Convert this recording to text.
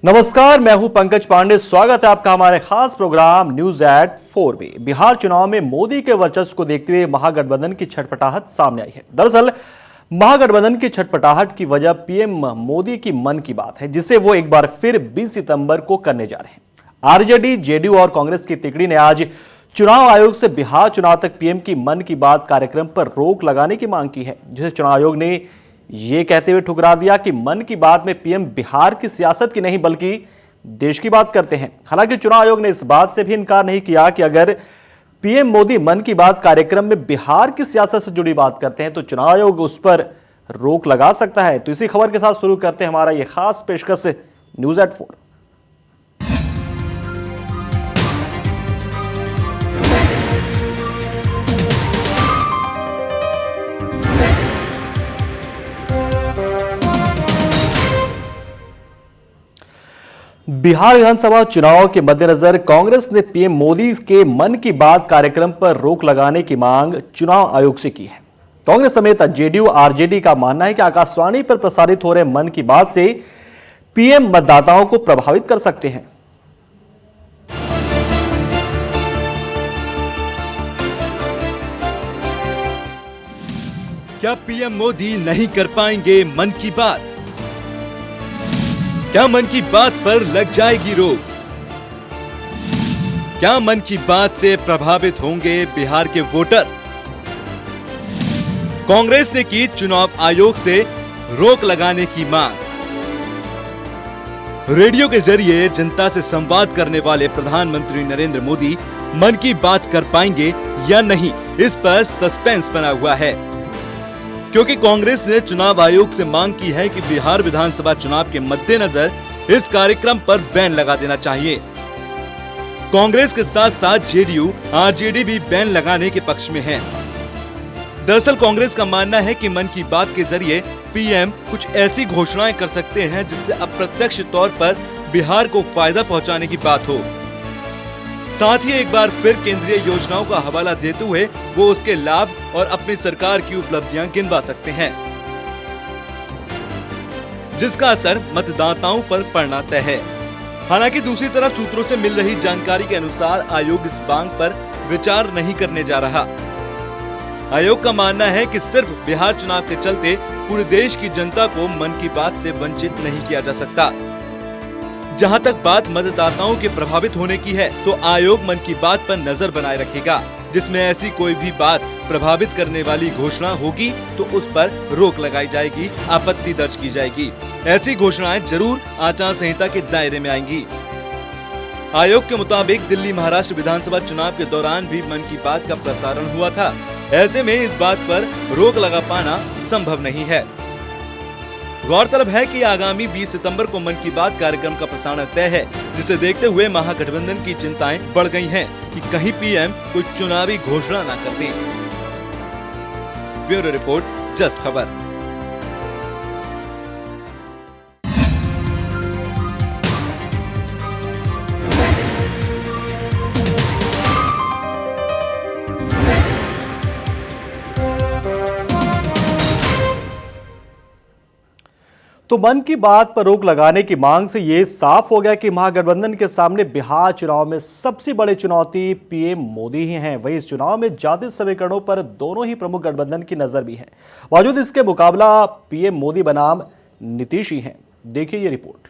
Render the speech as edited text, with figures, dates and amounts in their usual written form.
नमस्कार, मैं हूं पंकज पांडे। स्वागत है आपका हमारे खास प्रोग्राम न्यूज एट 4 में। बिहार चुनाव में मोदी के वर्चस्व को देखते हुए महागठबंधन की छटपटाहट सामने आई है। दरअसल महागठबंधन की छटपटाहट की वजह पीएम मोदी की मन की बात है, जिसे वो एक बार फिर 20 सितंबर को करने जा रहे हैं। आरजेडी, जेडीयू और कांग्रेस की तिकड़ी ने आज चुनाव आयोग से बिहार चुनाव तक पीएम की मन की बात कार्यक्रम पर रोक लगाने की मांग की है, जिसे चुनाव आयोग ने ये कहते हुए ठुकरा दिया कि मन की बात में पीएम बिहार की सियासत की नहीं बल्कि देश की बात करते हैं। हालांकि चुनाव आयोग ने इस बात से भी इनकार नहीं किया कि अगर पीएम मोदी मन की बात कार्यक्रम में बिहार की सियासत से जुड़ी बात करते हैं तो चुनाव आयोग उस पर रोक लगा सकता है। तो इसी खबर के साथ शुरू करते हैं हमारा यह खास पेशकश न्यूज एट 4। बिहार विधानसभा चुनाव के मद्देनजर कांग्रेस ने पीएम मोदी के मन की बात कार्यक्रम पर रोक लगाने की मांग चुनाव आयोग से की है। कांग्रेस समेत जेडीयू, आरजेडी का मानना है कि आकाशवाणी पर प्रसारित हो रहे मन की बात से पीएम मतदाताओं को प्रभावित कर सकते हैं। क्या पीएम मोदी नहीं कर पाएंगे मन की बात? क्या मन की बात पर लग जाएगी रोक? क्या मन की बात से प्रभावित होंगे बिहार के वोटर? कांग्रेस ने की चुनाव आयोग से रोक लगाने की मांग। रेडियो के जरिए जनता से संवाद करने वाले प्रधानमंत्री नरेंद्र मोदी मन की बात कर पाएंगे या नहीं, इस पर सस्पेंस बना हुआ है, क्योंकि कांग्रेस ने चुनाव आयोग से मांग की है कि बिहार विधानसभा चुनाव के मद्देनजर इस कार्यक्रम पर बैन लगा देना चाहिए। कांग्रेस के साथ साथ जेडीयू, आरजेडी भी बैन लगाने के पक्ष में हैं। दरअसल कांग्रेस का मानना है कि मन की बात के जरिए पीएम कुछ ऐसी घोषणाएं कर सकते हैं जिससे अप्रत्यक्ष तौर पर बिहार को फायदा पहुंचाने की बात हो। साथ ही एक बार फिर केंद्रीय योजनाओं का हवाला देते हुए वो उसके लाभ और अपनी सरकार की उपलब्धियां गिनवा सकते हैं, जिसका असर मतदाताओं पर पड़ना तय है। हालांकि दूसरी तरफ सूत्रों से मिल रही जानकारी के अनुसार आयोग इस मांग पर विचार नहीं करने जा रहा। आयोग का मानना है कि सिर्फ बिहार चुनाव के चलते पूरे देश की जनता को मन की बात से वंचित नहीं किया जा सकता। जहां तक बात मतदाताओं के प्रभावित होने की है, तो आयोग मन की बात पर नजर बनाए रखेगा। जिसमें ऐसी कोई भी बात प्रभावित करने वाली घोषणा होगी तो उस पर रोक लगाई जाएगी, आपत्ति दर्ज की जाएगी। ऐसी घोषणाएं जरूर आचार संहिता के दायरे में आएंगी। आयोग के मुताबिक दिल्ली महाराष्ट्र विधानसभा चुनाव के दौरान भी मन की बात का प्रसारण हुआ था। ऐसे में इस बात पर रोक लगा पाना संभव नहीं है। गौरतलब है कि आगामी 20 सितंबर को मन की बात कार्यक्रम का प्रसारण तय है, जिसे देखते हुए महागठबंधन की चिंताएं बढ़ गई हैं कि कहीं पीएम कोई चुनावी घोषणा न कर दें। ब्यूरो रिपोर्ट, जस्ट खबर। तो मन की बात पर रोक लगाने की मांग से यह साफ हो गया कि महागठबंधन के सामने बिहार चुनाव में सबसे बड़ी चुनौती पीएम मोदी ही हैं। वहीं इस चुनाव में जाति समीकरणों पर दोनों ही प्रमुख गठबंधन की नजर भी है। बावजूद इसके मुकाबला पीएम मोदी बनाम नीतीश ही हैं। देखिए ये रिपोर्ट।